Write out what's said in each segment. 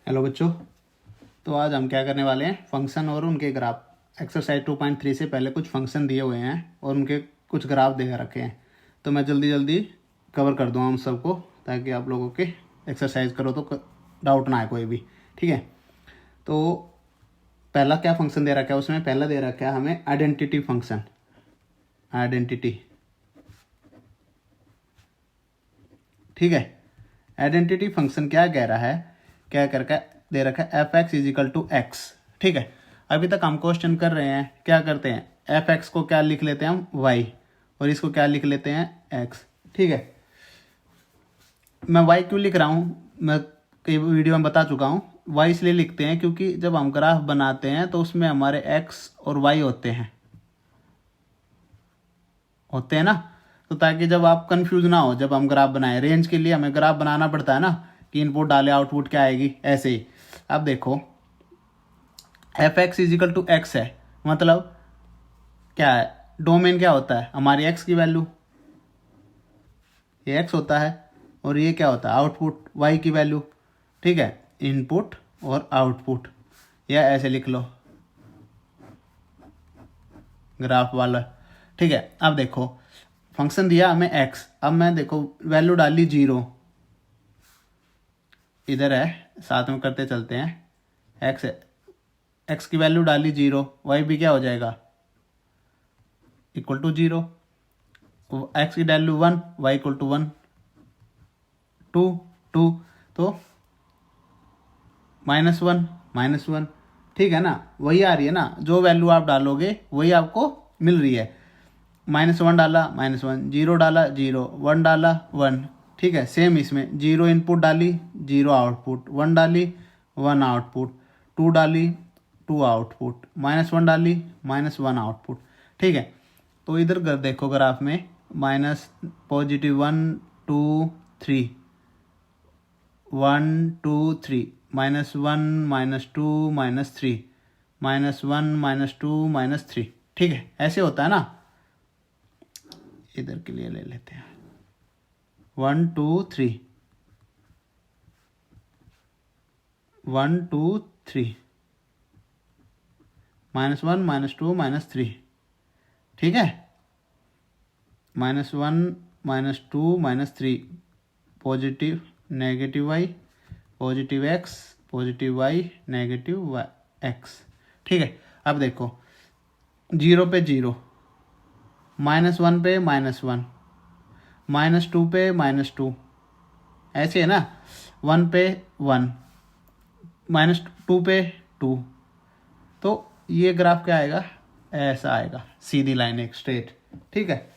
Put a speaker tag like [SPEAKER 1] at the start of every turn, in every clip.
[SPEAKER 1] Hello बच्चों। तो आज हम क्या करने वाले हैं, फंक्शन और उनके ग्राफ। एक्सरसाइज 2.3 से पहले कुछ फंक्शन दिए हुए हैं और उनके कुछ ग्राफ दे रखे हैं, तो मैं जल्दी जल्दी कवर कर दूँगा उन सबको, ताकि आप लोगों के एक्सरसाइज करो तो डाउट ना आए कोई भी। ठीक है, तो पहला क्या फंक्शन दे रखा है, उसमें पहला दे रखा है हमें आइडेंटिटी फंक्शन। आइडेंटिटी, ठीक है। आइडेंटिटी फंक्शन क्या कह रहा है, क्या करके दे रखा है F x is equal to X. ठीक है, अभी तक हम क्वेश्चन कर रहे हैं, क्या करते हैं, एफ एक्स को क्या लिख लेते हैं हम वाई, और इसको क्या लिख लेते हैं एक्स। ठीक है, मैं वाई क्यों लिख रहा हूँ, मैं कई वीडियो में बता चुका हूँ। वाई इसलिए लिखते हैं क्योंकि जब हम ग्राफ बनाते हैं तो उसमें हमारे एक्स और वाई होते हैं ना, तो ताकि जब आप कंफ्यूज ना हो, जब हम ग्राफ बनाएं, रेंज के लिए हमें ग्राफ बनाना पड़ता है ना, कि इनपुट डाले आउटपुट क्या आएगी, ऐसे ही। अब देखो F X is equal to X है, मतलब क्या है, डोमेन क्या होता है, हमारी एक्स की वैल्यू, ये एक्स होता है, और ये क्या होता है, आउटपुट वाई की वैल्यू। ठीक है, इनपुट और आउटपुट, या ऐसे लिख लो ग्राफ वाला। ठीक है, अब देखो फंक्शन दिया हमें एक्स, अब मैं देखो वैल्यू डाली 0, इधर है, साथ में करते चलते हैं। एक्स है, एक्स की वैल्यू डाली 0, वाई भी क्या हो जाएगा, इक्वल टू 0। एक्स की वैल्यू 1, वाई इक्वल टू 1, 2 तो -1 ठीक है ना, वही आ रही है ना, जो वैल्यू आप डालोगे वही आपको मिल रही है। -1 डाला -1, 0 डाला 0, 1 डाला 1। ठीक है, सेम इसमें 0 इनपुट डाली 0 आउटपुट, 1 डाली 1 आउटपुट, 2 डाली 2 आउटपुट, -1 डाली -1 आउटपुट। ठीक है, तो इधर कर देखो ग्राफ में माइनस पॉजिटिव 1 2 3, 1 2 3, -1 -2 -3, -1 -2 -3। ठीक है, ऐसे होता है ना, इधर के लिए ले लेते हैं 1 2 3, 1 2 3, -1 -2 -3। ठीक है, -1 -2 -3, positive negative Y, positive X, positive Y, negative X. ठीक है, अब देखो 0 पे 0, -1 पे -1, -2 पे -2, ऐसे है ना, 1 पे 1, -2 पे 2, तो ये ग्राफ क्या आएगा, ऐसा आएगा, सीधी लाइन एक स्ट्रेट। ठीक है,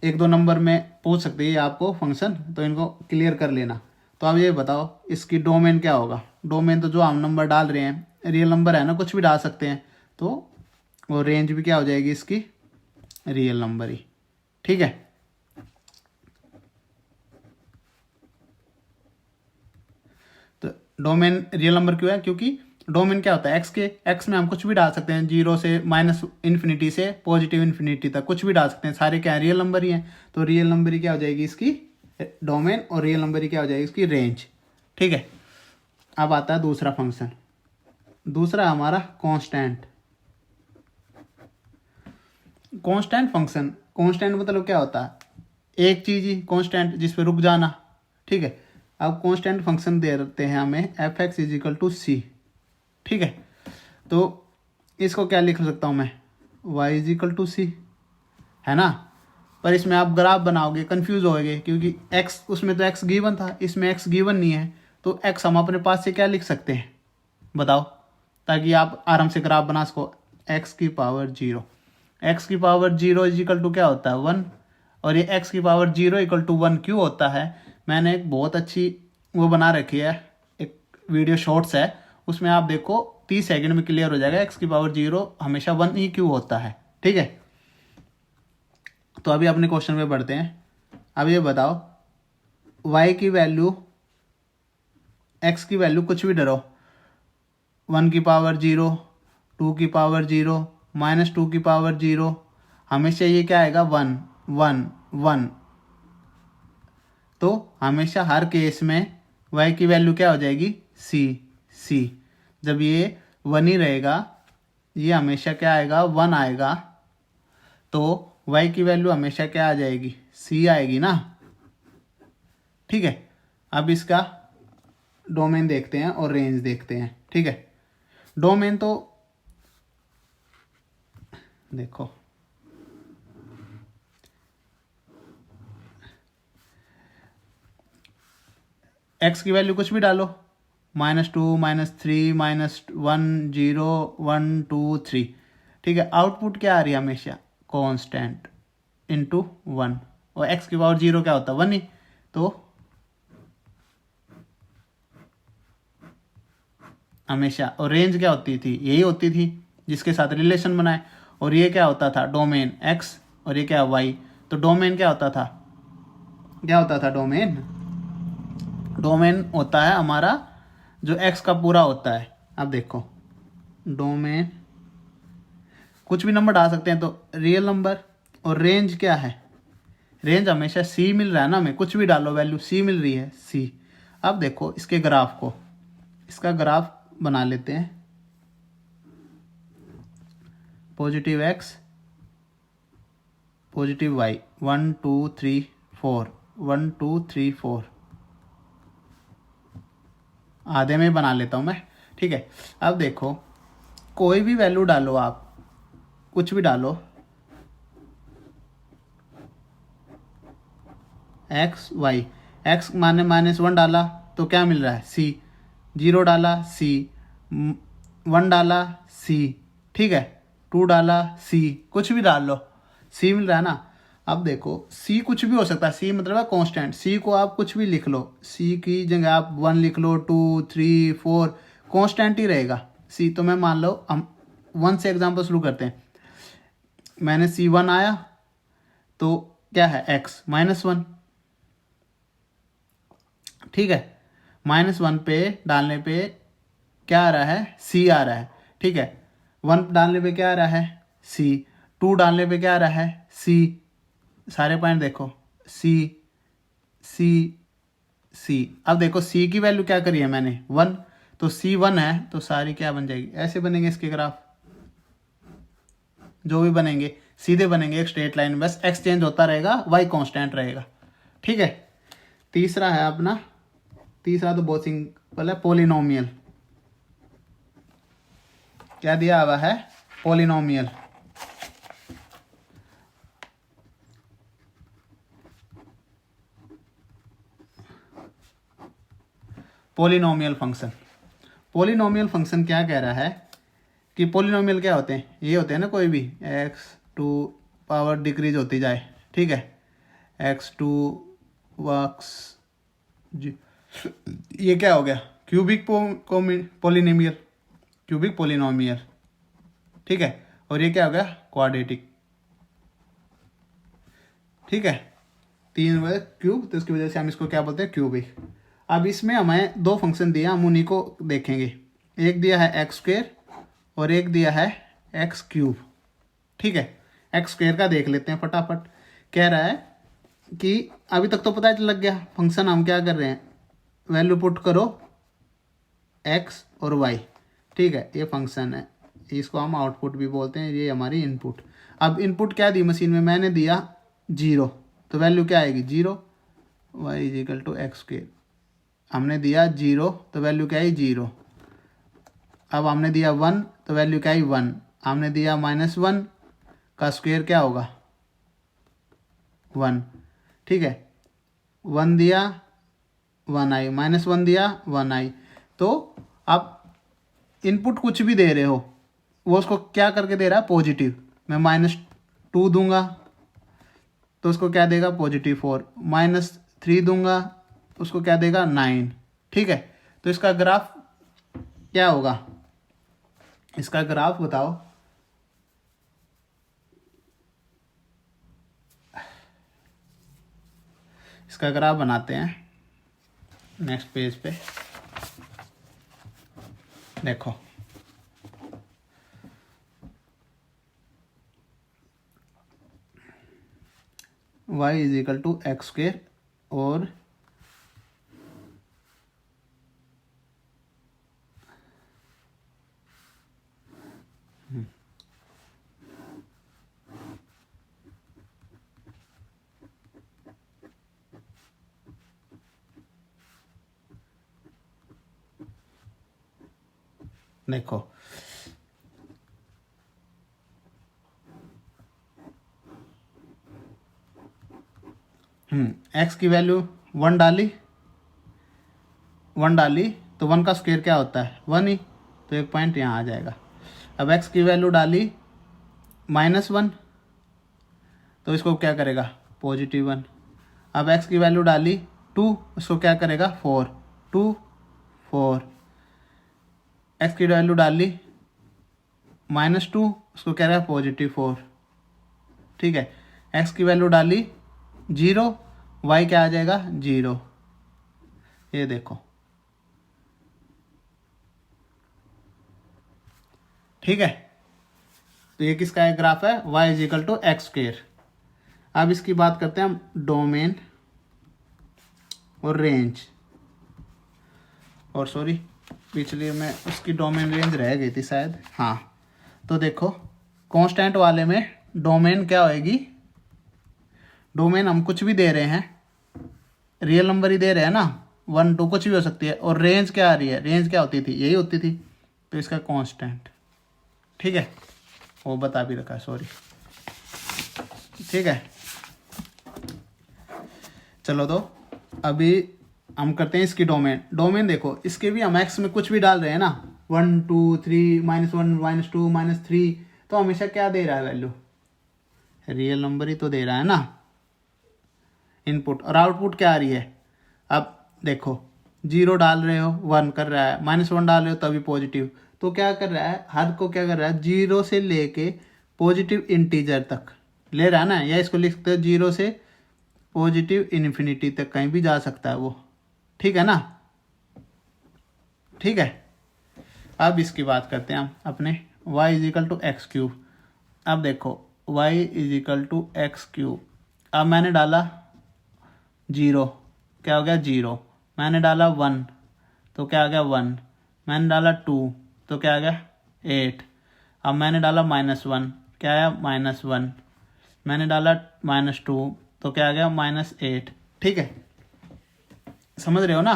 [SPEAKER 1] 1-2 नंबर में पूछ सकते हैं आपको फंक्शन, तो इनको क्लियर कर लेना। तो अब ये बताओ इसकी डोमेन क्या होगा। डोमेन तो जो हम नंबर डाल रहे हैं, रियल नंबर है ना, कुछ भी डाल सकते हैं, तो वो रेंज भी क्या हो जाएगी इसकी, रियल नंबर ही। ठीक है, तो डोमेन रियल नंबर क्यों है, क्योंकि डोमेन क्या होता है, एक्स में हम कुछ भी डाल सकते हैं, 0 से -इन्फिनिटी से पॉजिटिव इन्फिनिटी तक कुछ भी डाल सकते हैं, सारे क्या है, रियल नंबर ही हैं। तो रियल नंबर ही क्या हो जाएगी इसकी डोमेन, और रियल नंबर ही क्या हो जाएगी इसकी रेंज। ठीक है, अब आता है दूसरा फंक्शन, दूसरा हमारा कांस्टेंट। कांस्टेंट फंक्शन, कांस्टेंट मतलब क्या होता है, एक चीज ही कांस्टेंट, जिस पे रुक जाना। ठीक है, अब कांस्टेंट फंक्शन दे देते हैं हमें f x is equal to c. ठीक है, तो इसको क्या लिख सकता हूँ मैं, y इज इक्वल टू सी, है ना। पर इसमें आप ग्राफ बनाओगे कंफ्यूज होगे, क्योंकि x, उसमें तो x गिवन था, इसमें x गिवन नहीं है, तो x हम अपने पास से क्या लिख सकते हैं बताओ, ताकि आप आराम से ग्राफ बना सको। x की पावर 0, x की पावर 0 इज इक्वल टू क्या होता है 1, और ये x की पावर 0 इक्वल टू 1 क्यों होता है, मैंने एक बहुत अच्छी वो बना रखी है, एक वीडियो शॉर्ट्स है, उसमें आप देखो 30 सेकंड में क्लियर हो जाएगा x की पावर 0 हमेशा 1 ही क्यों होता है। ठीक है, तो अभी अपने क्वेश्चन पे बढ़ते हैं। अब ये बताओ y की वैल्यू, x की वैल्यू कुछ भी डरो, 1 की पावर 0, 2 की पावर 0, -2 की पावर 0, हमेशा ये क्या आएगा 1 1 1। तो हमेशा हर केस में y की वैल्यू क्या हो जाएगी c, सी। जब ये 1 ही रहेगा, ये हमेशा क्या आएगा, 1 आएगा, तो y की वैल्यू हमेशा क्या आ जाएगी, c आएगी ना। ठीक है, अब इसका डोमेन देखते हैं और रेंज देखते हैं। ठीक है, डोमेन तो देखो, x की वैल्यू कुछ भी डालो, -2, -3, -1, 0, 1, 2, 3। ठीक है, आउटपुट क्या आ रही है हमेशा, कांस्टेंट इंटू 1, और x की पावर 0 क्या होता है, 1 ही। तो हमेशा, और रेंज क्या होती थी, यही होती थी जिसके साथ रिलेशन बनाए, और ये क्या होता था, डोमेन x, और ये क्या y। तो डोमेन क्या होता था, डोमेन, होता है हमारा जो x का पूरा होता है। अब देखो, डोमेन कुछ भी नंबर डाल सकते हैं, तो रियल नंबर, और रेंज क्या है, रेंज हमेशा c मिल रहा है ना, हमें कुछ भी डालो वैल्यू c मिल रही है, c। अब देखो इसके ग्राफ को, इसका ग्राफ बना लेते हैं, पॉजिटिव x, पॉजिटिव y, 1 2 3 4, 1 2 3 4, आधे में बना लेता हूँ मैं। ठीक है, अब देखो कोई भी वैल्यू डालो आप, कुछ भी डालो, x y, x माने -1 डाला तो क्या मिल रहा है, c, 0 डाला c, 1 डाला c, ठीक है, 2 डाला c, कुछ भी डाल लो, c मिल रहा है ना। अब देखो c कुछ भी हो सकता है, c मतलब है कांस्टेंट, c को आप कुछ भी लिख लो, c की जगह आप 1 लिख लो, 2 3 4, कांस्टेंट ही रहेगा c। तो मैं मान लो, हम 1 से एग्जांपल शुरू करते हैं, मैंने c1 आया तो क्या है, x -1। ठीक है, -1 पे डालने पे क्या आ रहा है, c आ रहा है। ठीक है, 1 डालने पे क्या आ रहा है, c, 2 डालने पे क्या आ रहा है, c, सारे पॉइंट देखो, c c c। अब देखो c की वैल्यू क्या करी है मैंने, 1, तो c 1 है, तो सारी क्या बन जाएगी, ऐसे बनेंगे इसके ग्राफ, जो भी बनेंगे सीधे बनेंगे, एक स्ट्रेट लाइन, बस x चेंज होता रहेगा, y कांस्टेंट रहेगा। ठीक है, तीसरा है अपना, तीसरा तो बहुत सिंपल है, पोलिनोमियल। क्या दिया हुआ है, polynomial. Polynomial function, polynomial function क्या कह रहा है कि पोलिनोमियल क्या होते हैं, ये होते हैं ना, कोई भी x2 पावर डिक्रीज होती जाए। ठीक है, x2 वर्क्स, ये क्या हो गया, क्यूबिक पोलिनोमियल, क्यूबिक पोलिनोमियल। ठीक है, और ये क्या हो गया, क्वाड्रेटिक। ठीक है, 3 वजह क्यूब, तो इसकी वजह से हम इसको क्या बोलते हैं, क्यूबिक। अब इसमें हमें 2 फंक्शन दिया, हम उन्हीं को देखेंगे, एक दिया है x² और एक दिया है x³। ठीक है, x² का देख लेते हैं फटाफट। कह रहा है कि अभी तक तो पता लग गया फंक्शन हम क्या कर रहे हैं, वैल्यू पुट करो x और y। ठीक है, ये फंक्शन है, इसको हम आउटपुट भी बोलते हैं, ये हमारी इनपुट। अब इनपुट क्या दी मशीन में, मैंने दिया 0, तो वैल्यू क्या आएगी, 0, y = x²। हमने दिया 0, तो वैल्यू क्या आई, 0। अब हमने दिया 1, तो वैल्यू क्या आई, 1। हमने दिया -1 का स्क्वायर क्या होगा, 1। ठीक है, 1 दिया 1 आई, -1 दिया 1 आई। तो आप इनपुट कुछ भी दे रहे हो, वो उसको क्या करके दे रहा है, पॉजिटिव। मैं -2 दूंगा तो उसको क्या देगा, +4। -3 दूंगा उसको क्या देगा, 9। ठीक है, तो इसका ग्राफ क्या होगा, इसका ग्राफ बताओ। इसका ग्राफ बनाते हैं नेक्स्ट पेज पे। देखो, y = x² और देखो एक्स की वैल्यू 1 डाली, 1 डाली तो 1 का स्क्वायर क्या होता है 1 ही, तो एक पॉइंट यहाँ आ जाएगा। अब एक्स की वैल्यू डाली -1, तो इसको क्या करेगा +1। अब एक्स की वैल्यू डाली 2, इसको क्या करेगा 4, 2 4। एक्स की वैल्यू डाली -2, उसको क्या करेगा +4। ठीक है, एक्स की वैल्यू डाली 0, वाई क्या आ जाएगा 0। ये देखो, ठीक है, तो ये किसका एक ग्राफ है y=x²। अब इसकी बात करते हैं हम डोमेन और रेंज, और सॉरी पिछले में उसकी डोमेन रेंज रह गई थी शायद, हाँ। तो देखो कांस्टेंट वाले में डोमेन क्या होएगी, डोमेन हम कुछ भी दे रहे हैं, रियल नंबर ही दे रहे हैं ना, 1 2 कुछ भी हो सकती है। और रेंज क्या आ रही है, रेंज क्या होती थी यही होती थी, तो इसका कांस्टेंट, ठीक है, वो बता भी रखा है सॉरी, ठीक है। चलो तो अभी हम करते हैं इसकी डोमेन। डोमेन देखो इसके भी हम एक्स में कुछ भी डाल रहे हैं ना, 1 2 3 -1 -2 -3, तो हमेशा क्या दे रहा है वैल्यू, रियल नंबर ही तो दे रहा है ना इनपुट, और आउटपुट क्या आ रही है। अब देखो 0 डाल रहे हो 1 कर रहा है, -1 डाल रहे हो तभी पॉजिटिव, तो क्या कर रहा है हर को क्या कर रहा है 0 से लेके पॉजिटिव इंटीजर तक ले रहा है ना, या इसको लिख सकते हो 0 से पॉजिटिव इन्फिनिटी तक कहीं भी जा सकता है वो, ठीक है ना, ठीक है। अब इसकी बात करते हैं हम अपने y=x³। अब देखो y=x³, अब मैंने डाला 0, क्या हो गया 0, मैंने डाला 1 तो क्या आ गया 1, मैंने डाला 2 तो क्या आ गया 8, अब मैंने डाला -1 क्या आया -1, मैंने डाला -2 तो क्या आ गया -8, ठीक है, समझ रहे हो ना।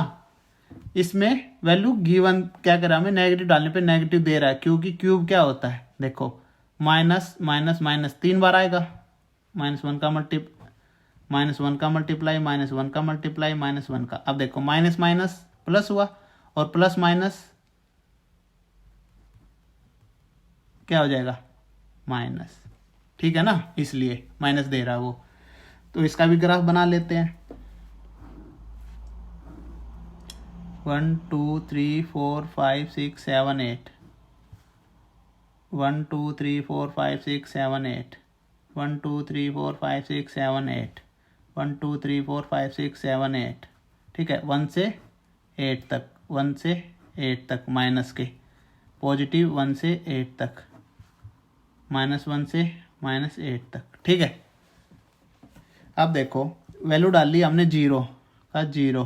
[SPEAKER 1] इसमें वैल्यू गिवन क्या करा हमें, नेगेटिव डालने पे नेगेटिव दे रहा है, क्योंकि क्यूब क्या होता है देखो माइनस माइनस माइनस 3 बार आएगा, -1 का मल्टीप्लाई -1 का मल्टीप्लाई -1 का। अब देखो माइनस माइनस प्लस हुआ, और प्लस माइनस क्या हो जाएगा माइनस, ठीक है ना, इसलिए माइनस दे रहा है वो। तो इसका भी ग्राफ बना लेते हैं, 1 2 3 4 5 6 7 8, 1 2 3 4 5 6 7 8, 1 2 3 4 5 6 7 8, 1 2 3 4 5 6 7 8, ठीक है, 1 से 8 तक, 1 से 8 तक माइनस के, पॉजिटिव 1 से 8 तक, -1 से -8 तक, ठीक है। अब देखो वैल्यू डाल ली हमने 0 का 0,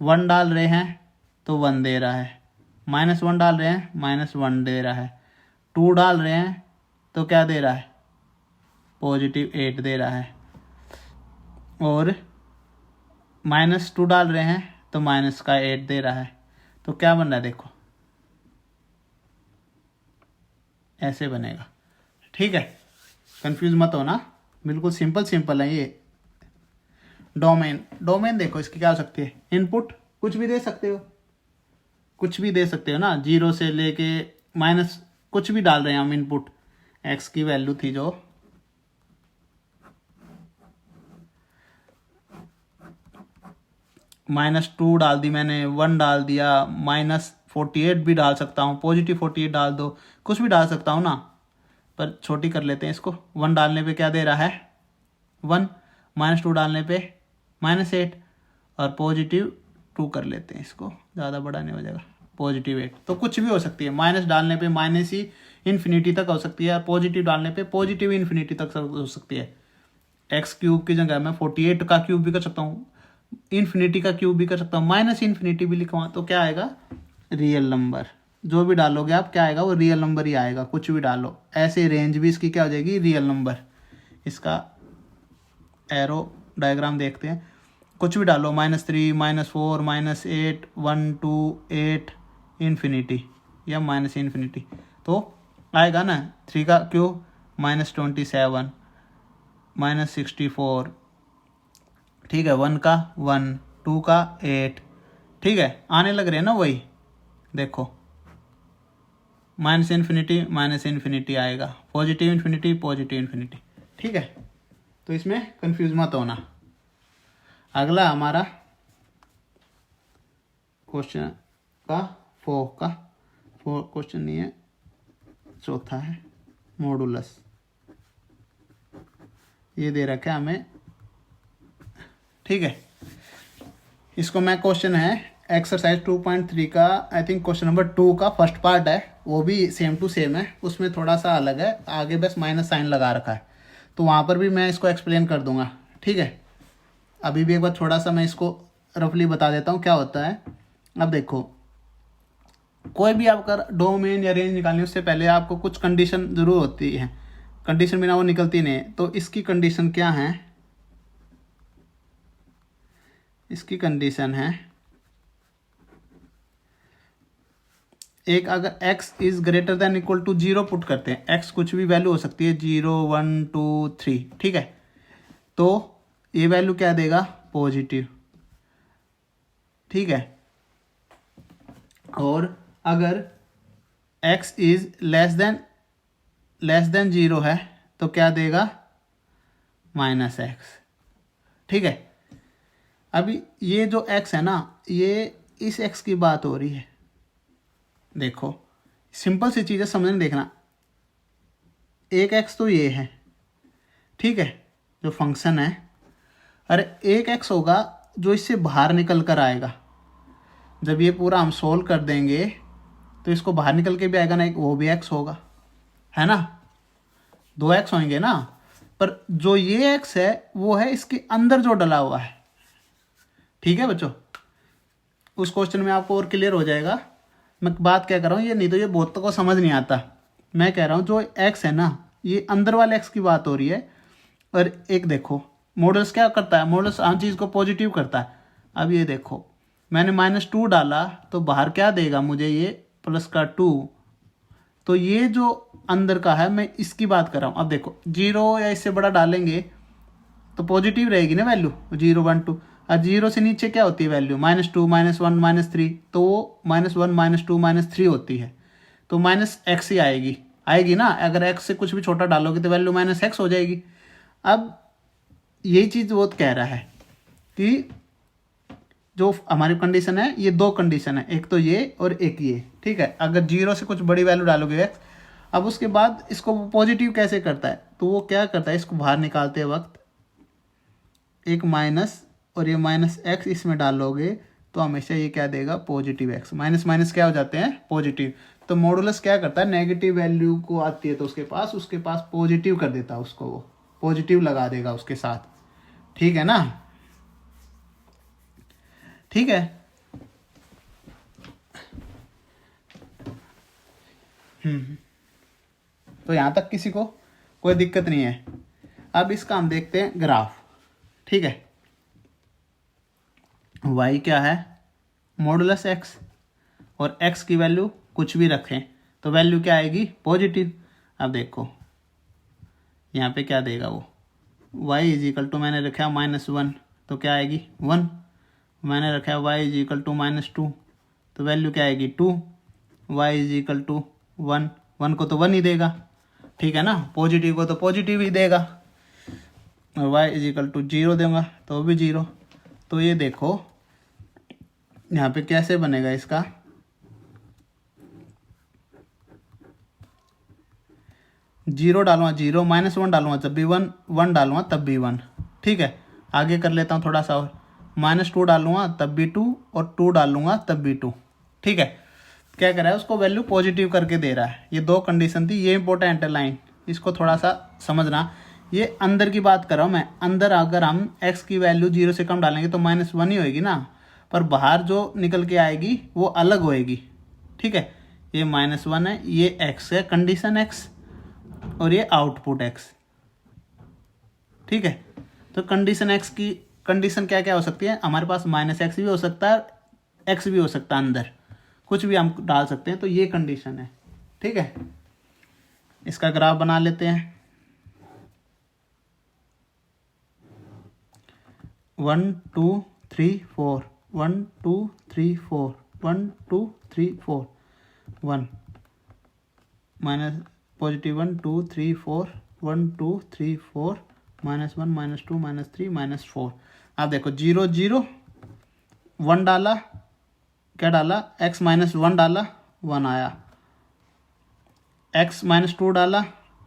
[SPEAKER 1] 1 डाल रहे हैं तो 1 दे रहा है, -1 डाल रहे हैं -1 दे रहा है, 2 डाल रहे हैं तो क्या दे रहा है +8 दे रहा है, और -2 डाल रहे हैं तो -8 दे रहा है। तो क्या बन रहा है देखो ऐसे बनेगा, ठीक है, कंफ्यूज मत होना, बिल्कुल सिंपल है ये। डोमेन देखो इसकी क्या हो सकती है, इनपुट कुछ भी दे सकते हो, कुछ भी दे सकते हो ना, 0 से लेके माइनस कुछ भी डाल रहे हैं हम इनपुट, एक्स की वैल्यू थी जो -2 डाल दी मैंने, 1 डाल दिया, -48 भी डाल सकता हूँ, +48 डाल दो, कुछ भी डाल सकता हूँ ना, पर छोटी कर लेते हैं इसको। 1 डालने पे क्या दे रहा है 1, -2 डालने पे -8, और +2 कर लेते हैं इसको, ज़्यादा बड़ा नहीं हो जाएगा, +8। तो कुछ भी हो सकती है, माइनस डालने पे माइनस ही इन्फिनिटी तक हो सकती है, पॉजिटिव डालने पे पॉजिटिव इन्फिनिटी तक हो सकती है। x³ की जगह मैं 48 का क्यूब भी कर सकता हूँ, इन्फिनिटी का क्यूब भी कर सकता हूँ, -इन्फिनिटी भी लिखवा, तो क्या आएगा रियल नंबर, जो भी डालोगे आप क्या आएगा वो रियल नंबर ही आएगा, कुछ भी डालो। ऐसे रेंज भी इसकी क्या हो जाएगी रियल नंबर। इसका एरो डायग्राम देखते हैं, कुछ भी डालो, -3 -4 -8 1 2 8 इन्फिनिटी, या माइनस इन्फिनिटी, तो आएगा ना 3 का क्यूब -27 -64, ठीक है, 1 का 1, 2 का 8, ठीक है, आने लग रहे हैं ना वही, देखो माइनस इन्फिनिटी आएगा, पॉजिटिव इन्फिनिटी, ठीक है। तो इसमें कंफ्यूज मत होना। अगला हमारा क्वेश्चन का क्वेश्चन नहीं है, चौथा है मॉडुलस। ये दे रखा है हमें, ठीक है। इसको मैं क्वेश्चन है एक्सरसाइज 2.3 का, आई थिंक क्वेश्चन नंबर 2 का फर्स्ट पार्ट है, वो भी सेम टू सेम है, उसमें थोड़ा सा अलग है, आगे बस माइनस साइन लगा रखा है, तो वहाँ पर भी मैं इसको एक्सप्लेन कर दूंगा, ठीक है। अभी भी एक बार थोड़ा सा मैं इसको रफली बता देता हूँ क्या होता है। अब देखो, कोई भी आपका डोमेन या रेंज निकालनी उससे पहले आपको कुछ कंडीशन जरूर होती है, कंडीशन बिना वो निकलती नहीं है। तो इसकी कंडीशन क्या है, इसकी कंडीशन है एक, अगर x is greater than equal to 0 put करते हैं, x कुछ भी वैल्यू हो सकती है, 0 1 2 3, ठीक है, तो ये वैल्यू क्या देगा, पॉजिटिव, ठीक है। और अगर x इज लेस देन 0 है तो क्या देगा, -x, ठीक है। अभी ये जो x है ना, ये इस x की बात हो रही है, देखो सिंपल सी चीज़ें समझने देखना, एक x तो ये है, ठीक है, जो फंक्शन है, अरे एक x होगा जो इससे बाहर निकल कर आएगा, जब ये पूरा हम सोल्व कर देंगे तो इसको बाहर निकल के भी आएगा ना, एक वो भी x होगा, है ना, 2x होंगे ना, पर जो ये x है वो है इसके अंदर जो डला हुआ है, ठीक है बच्चों। उस क्वेश्चन में आपको और क्लियर हो जाएगा मैं बात क्या कर रहा हूँ, ये नहीं तो ये बहुतों को समझ नहीं आता। मैं कह रहा हूँ जो x है ना, ये अंदर वाले x की बात हो रही है, और एक देखो मॉडल्स क्या करता है, मॉडल्स हर चीज़ को पॉजिटिव करता है। अब ये देखो मैंने -2 डाला तो बाहर क्या देगा मुझे, ये +2, तो ये जो अंदर का है मैं इसकी बात कर रहा हूँ। अब देखो 0 या इससे बड़ा डालेंगे तो पॉजिटिव रहेगी ना वैल्यू, 0 1 2, और 0 से नीचे क्या होती है वैल्यू, -2 -1 -3, तो वो -1 -2 -3 होती है, तो -x ही आएगी ना, अगर x से कुछ भी छोटा डालोगे तो वैल्यू -x हो जाएगी। अब यही चीज़ वो कह रहा है कि जो हमारी कंडीशन है, ये दो कंडीशन है, एक तो ये और एक ये, ठीक है। अगर 0 से कुछ बड़ी वैल्यू डालोगे x, अब उसके बाद इसको पॉजिटिव कैसे करता है, तो वो क्या करता है, इसको बाहर निकालते वक्त एक माइनस और ये -x इसमें डालोगे तो हमेशा ये क्या देगा, पॉजिटिव x, माइनस माइनस क्या हो जाते हैं, पॉजिटिव। तो मॉडुलस क्या करता है, नेगेटिव वैल्यू को आती है तो उसके पास पॉजिटिव कर देता है, उसको वो पॉजिटिव लगा देगा उसके साथ, ठीक है ना, ठीक है। तो यहाँ तक किसी को कोई दिक्कत नहीं है। अब इसका हम देखते हैं ग्राफ, ठीक है। y क्या है, मॉडुलस x, और x की वैल्यू कुछ भी रखें तो वैल्यू क्या आएगी, पॉजिटिव। अब देखो यहाँ पे क्या देगा वो, y इजिकल टू मैंने रखा -1 तो क्या आएगी 1, मैंने रखा y इजिकल टू -2 तो वैल्यू क्या आएगी 2, y इजिकल टू 1, 1 को तो 1 ही देगा, ठीक है ना, पॉजिटिव को तो पॉजिटिव ही देगा, और y इजिकल टू 0 दूंगा तो भी 0। तो ये देखो यहाँ पे कैसे बनेगा इसका, जीरो डालूंगा 0, -1 डालूंगा तब भी 1, 1 डालूंगा तब भी 1, ठीक है। आगे कर लेता हूँ थोड़ा सा और, -2 डालूंगा तब भी 2, और 2 डालूंगा तब भी 2, ठीक है। क्या कर रहा है, उसको वैल्यू पॉजिटिव करके दे रहा है। ये दो कंडीशन थी, ये इंपॉर्टेंट है लाइन, इसको थोड़ा सा समझना। ये अंदर की बात कर रहा हूँ मैं, अंदर अगर हम x की वैल्यू 0 से कम डालेंगे तो -1 ही होएगी ना, पर बाहर जो निकल के आएगी वो अलग होएगी, ठीक है। ये -1 है, ये x है, कंडीशन x, और ये आउटपुट x, ठीक है। तो कंडीशन x की कंडीशन क्या क्या हो सकती है हमारे पास, -x भी हो सकता है, x भी हो सकता है अंदर, कुछ भी हम डाल सकते हैं, तो ये कंडीशन है। ठीक है, इसका ग्राफ बना लेते हैं। 1 2 3 4 1 2 3 4 1 2 3 4 1 माइनस पॉजिटिव 1 2 3 4 1 2 3 4 -1 -2 -3 -4। आप देखो 0 0 1 डाला, क्या डाला, x -1 डाला 1 आया, x -2 डाला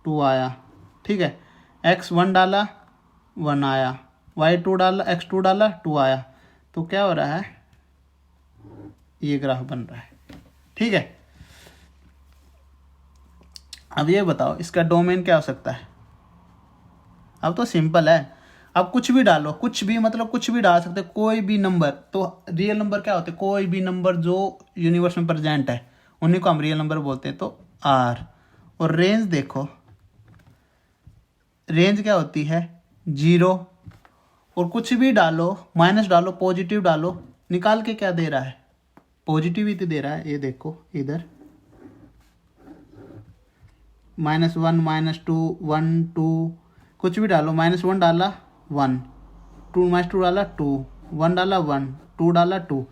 [SPEAKER 1] 2 आया। ठीक है, x1 डाला 1 आया, y2 डाला, x2 डाला 2 आया। तो क्या हो रहा है, ये ग्राफ बन रहा है। ठीक है, अब ये बताओ इसका डोमेन क्या हो सकता है। अब तो सिंपल है, अब कुछ भी डालो, कुछ भी मतलब कुछ भी डाल सकते, कोई भी नंबर। तो रियल नंबर क्या होते हैं, कोई भी नंबर जो यूनिवर्स में प्रेजेंट है उन्हीं को हम रियल नंबर बोलते हैं। तो आर, और रेंज देखो, रेंज क्या होती है 0, और कुछ भी डालो, माइनस डालो, पॉजिटिव डालो, निकाल के क्या दे रहा है, पॉजिटिविटी दे रहा है। ये देखो इधर -1 -2 1 2 कुछ भी डालो, -1 डाला 1 2 -2 डाला 2 1 डाला 1 2 डाला 2।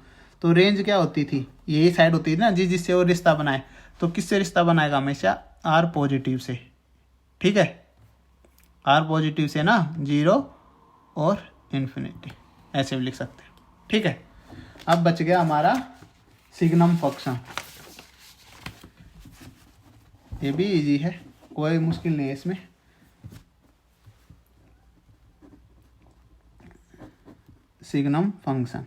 [SPEAKER 1] तो रेंज क्या होती थी, यही साइड होती थी ना जिससे वो रिश्ता बनाए। तो किससे रिश्ता बनाएगा, हमेशा आर पॉजिटिव से। ठीक है, आर पॉजिटिव से ना, 0 और इन्फिनिटी, ऐसे भी लिख सकते हैं। ठीक है, अब बच गया हमारा सिग्नम फंक्शन। ये भी इजी है, कोई मुश्किल नहीं है इसमें। सिग्नम फंक्शन,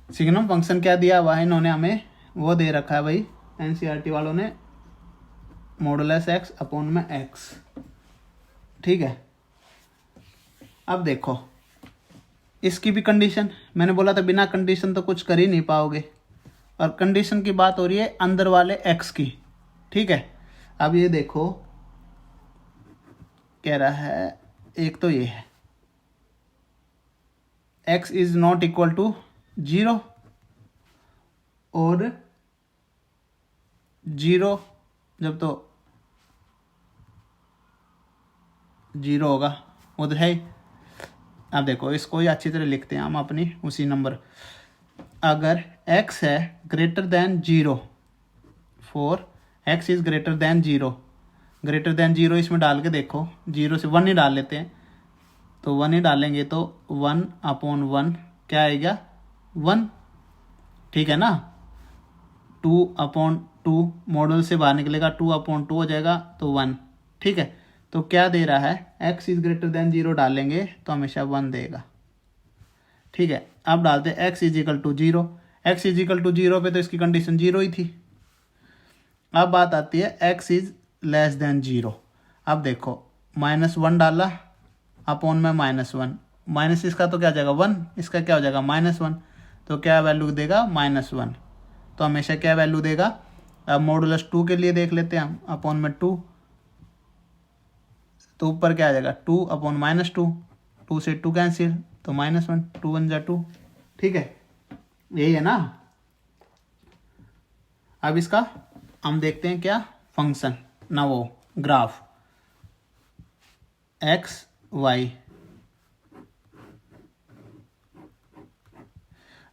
[SPEAKER 1] सिग्नम फंक्शन क्या दिया हुआ है इन्होंने हमें, वो दे रखा है भाई एनसीईआरटी वालों ने, मॉडुलस x अपॉन में x। ठीक है, अब देखो इसकी भी कंडीशन, मैंने बोला था बिना कंडीशन तो कुछ कर ही नहीं पाओगे, और कंडीशन की बात हो रही है अंदर वाले x की। ठीक है, अब ये देखो कह रहा है, एक तो ये है x is not equal to 0, और 0 जब तो 0 होगा वो तो है ही। अब देखो इसको ही अच्छी तरह लिखते हैं हम अपनी उसी नंबर, अगर x है greater than 0, for x is greater then 0, greater than 0 इसमें डाल के देखो, 0 से 1 ही डाल लेते हैं, तो 1 ही डालेंगे तो 1 अपॉन 1 क्या आएगा 1। ठीक है ना, 2 अपॉन 2 मॉडल से बाहर निकलेगा, 2 अपॉन 2 हो जाएगा तो 1। ठीक है, तो क्या दे रहा है, x इज ग्रेटर देन 0 डालेंगे तो हमेशा 1 देगा। ठीक है, अब डालते हैं x is equal to 0, x is equal to 0 पे तो इसकी कंडीशन 0 ही थी। अब बात आती है x इज लेस देन 0। अब देखो -1 डाला अपॉन में -1, माइनस इसका तो क्या हो जाएगा 1, इसका क्या हो जाएगा -1, तो क्या वैल्यू देगा -1, तो हमेशा क्या वैल्यू देगा। अब मॉडुलस 2 के लिए देख लेते हैं हम, अपॉन में 2, तो ऊपर क्या आ जाएगा 2 अपॉन -2, 2 से 2 कैंसिल तो -1, 2 1 जा 2। ठीक है, यही है ना। अब इसका हम देखते हैं क्या फंक्शन ना, वो ग्राफ x y।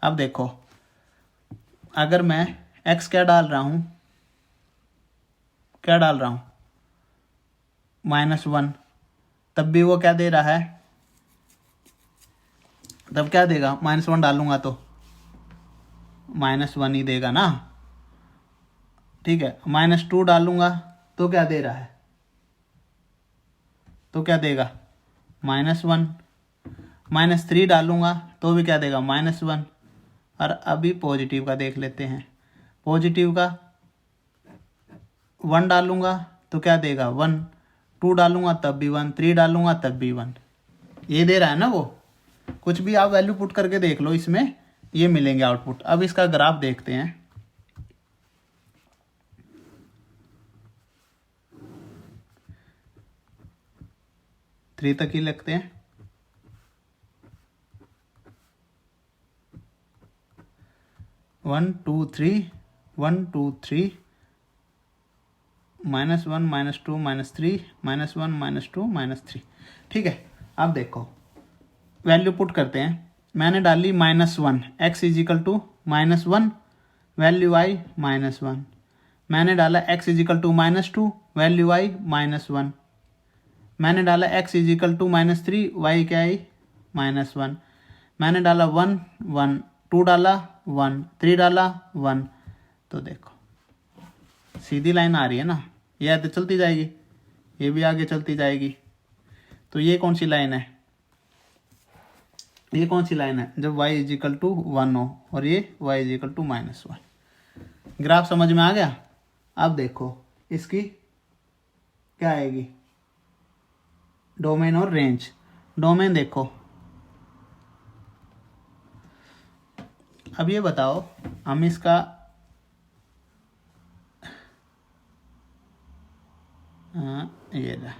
[SPEAKER 1] अब देखो अगर मैं x क्या डाल रहा हूं, क्या डाल रहा हूं -1, तब भी वो क्या दे रहा है, तब क्या देगा, -1 डालूंगा तो -1 ही देगा ना। ठीक है, -2 डालूंगा तो क्या दे रहा है, तो क्या देगा -1, -3 डालूंगा तो भी क्या देगा -1। और अभी पॉजिटिव का देख लेते हैं, पॉजिटिव का 1 डालूंगा तो क्या देगा 1, 2 डालूंगा तब भी 1, 3 डालूंगा तब भी 1, ये दे रहा है ना वो। कुछ भी आप वैल्यू पुट करके देख लो, इसमें ये मिलेंगे आउटपुट। अब इसका ग्राफ देखते हैं, थ्री तक ही लिखते हैं। 1 2 3 1 2 3 -1 -2 -3 -1 -2 -3। ठीक है, अब देखो वैल्यू पुट करते हैं। मैंने डाली -1, x इजिकल टू -1, वैल्यू आई -1। मैंने डाला x इजिकल टू -2, वैल्यू आई -1। मैंने डाला x इजिकल टू -3, y क्या आई -1। मैंने डाला 1 1, 2 डाला 1, 3 डाला 1। तो देखो सीधी लाइन आ रही है ना, ये आगे चलती जाएगी, ये भी आगे चलती जाएगी। तो ये कौन सी लाइन है, ये कौन सी लाइन है, जब y इजिकल टू 1 हो और ये y इजिकल टू -1। ग्राफ समझ में आ गया। अब देखो इसकी क्या आएगी, डोमेन और रेंज। डोमेन देखो, अब ये बताओ हम इसका ये रहा,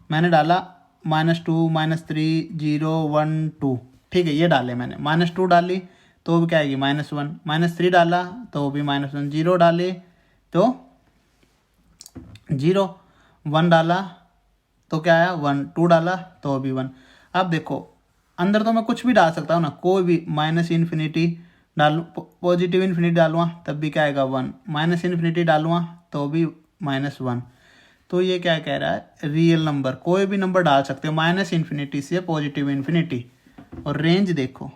[SPEAKER 1] मैंने डाला -2 -3 0 1 2। ठीक है, ये डाले मैंने, -2 डाली तो भी क्या आएगी -1, -3 डाला तो भी -1, 0 डाले तो 0, 1 डाला तो क्या आया 1, 2 डाला तो भी 1। अब देखो अंदर तो मैं कुछ भी डाल सकता हूँ ना, कोई भी -∞ डालूँ, पॉजिटिव इन्फिनिटी डालूँगा तब भी क्या आएगा 1, -∞ डालूँगा तो भी -1। तो ये क्या कह रहा है, रियल नंबर कोई भी नंबर डाल सकते हो -∞ से पॉजिटिव इन्फिनिटी। और रेंज देखो,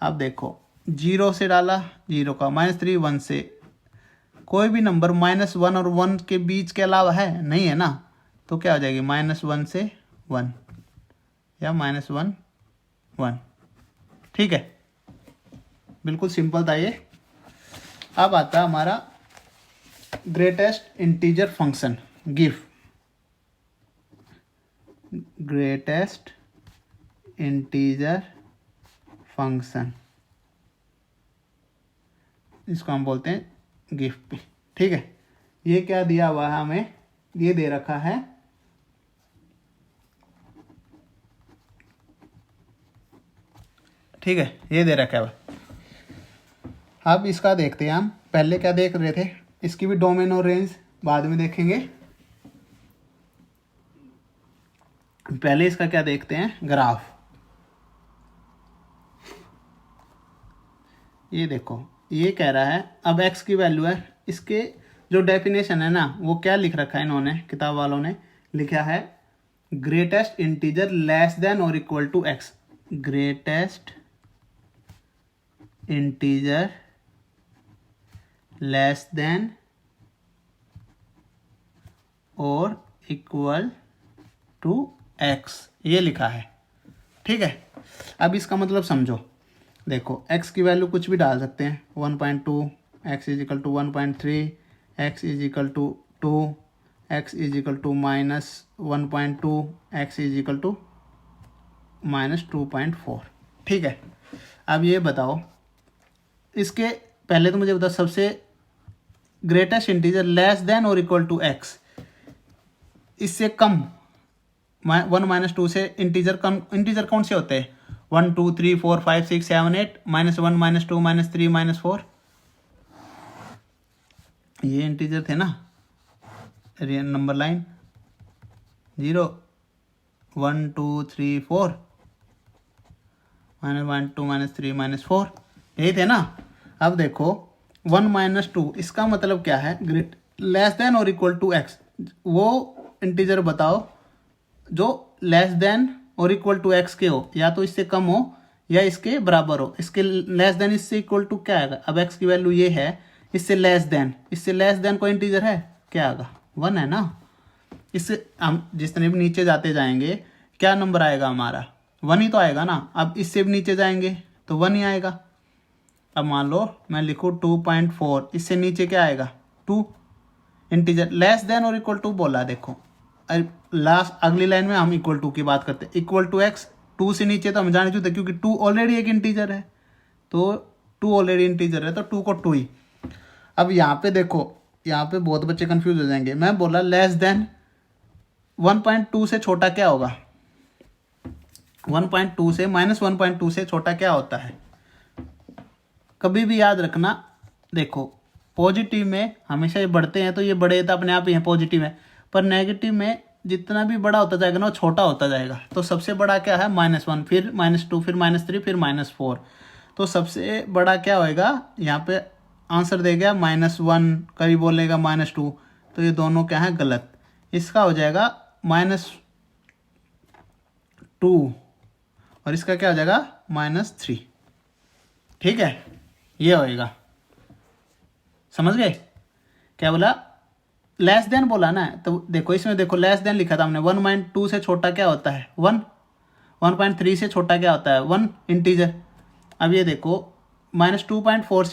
[SPEAKER 1] अब देखो 0 से डाला 0 का, -3 1 से, कोई भी नंबर -1 और 1 के बीच के अलावा है नहीं है ना, तो क्या हो जाएगी -1 से 1 या -1 1। ठीक है, बिल्कुल सिंपल था ये। अब आता है हमारा greatest integer function give. Greatest integer function, इसको हम बोलते हैं गिव भी। ठीक है, ये क्या दिया हुआ है हमें, ये दे रखा है ठीक है, ये दे रखा है। अब इसका देखते हैं हम, पहले क्या देख रहे थे, इसकी भी डोमेन और रेंज बाद में देखेंगे। पहले इसका क्या देखते हैं, ग्राफ। ये देखो ये कह रहा है अब x की वैल्यू है, इसके जो डेफिनेशन है ना वो क्या लिख रखा है इन्होंने, किताब वालों ने लिखा है ग्रेटेस्ट इंटीजर लेस देन और equal to x। Greatest integer less than और इक्वल टू x, ये लिखा है। ठीक है, अब इसका मतलब समझो। देखो x की वैल्यू कुछ भी डाल सकते हैं, 1.2, x is equal to 1.3, x is equal to 2, x is equal to -1.2, x is equal to -2.4। ठीक है, अब ये बताओ, इसके पहले तो मुझे बताओ सबसे ग्रेटेस्ट इंटीजर लेस देन और इक्वल टू x, इससे कम 1 -2 से इंटीजर कम, इंटीजर कौन से होते हैं 1 2 3 4 5 6 7 8, -1 -2 -3 -4, ये इंटीजर थे ना, रियल नंबर लाइन 0 1 2 3 4 -1 2 -3 -4, यही थे ना। अब देखो 1 -2, इसका मतलब क्या है, ग्रेट लेस देन और इक्वल टू x, वो इंटीजर बताओ जो लेस देन और इक्वल टू x के हो, या तो इससे कम हो या इसके बराबर हो। इसके लेस देन, इससे इक्वल टू क्या आएगा, अब x की वैल्यू ये है, इससे लेस देन कोई इंटीजर है, क्या आएगा 1 है ना। इससे हम जिस तरह भी नीचे जाते जाएंगे क्या नंबर आएगा हमारा 1 ही तो आएगा ना। अब इससे भी नीचे जाएंगे तो 1 ही आएगा। अब मान लो मैं लिखूँ 2.4, इससे नीचे क्या आएगा 2, इंटीजर लेस देन और इक्वल टू बोला। देखो लास्ट अगली लाइन में हम इक्वल टू की बात करते हैं, इक्वल टू x, 2 से नीचे तो हम जाने चुके क्योंकि 2 ऑलरेडी एक इंटीजर है, तो 2 ऑलरेडी इंटीजर है तो 2 को 2 ही। अब यहाँ पे देखो, यहाँ पे बहुत बच्चे कंफ्यूज हो जाएंगे, मैं बोला लेस देन 1.2 से छोटा क्या होगा, 1.2 से -1.2 से छोटा क्या होता है, कभी भी याद रखना, देखो पॉजिटिव में हमेशा ये बढ़ते हैं तो ये बड़े तो अपने आप ही हैं पॉजिटिव है, पर नेगेटिव में जितना भी बड़ा होता जाएगा ना वो छोटा होता जाएगा। तो सबसे बड़ा क्या है -1, फिर -2, फिर -3, फिर -4। तो सबसे बड़ा क्या होएगा यहाँ पे आंसर दे गया -1, कभी बोलेगा -2, तो ये दोनों क्या है गलत। इसका हो जाएगा -2 और इसका क्या हो जाएगा -3। ठीक है, ये होएगा। समझ गए क्या बोला? लेस देन बोला ना, तो देखो इसमें देखो लेस देन लिखा था हमने। 1.2 से छोटा क्या होता है 1, 1.3 से छोटा क्या होता है 1 इंटीजर। अब ये देखो -2.4 से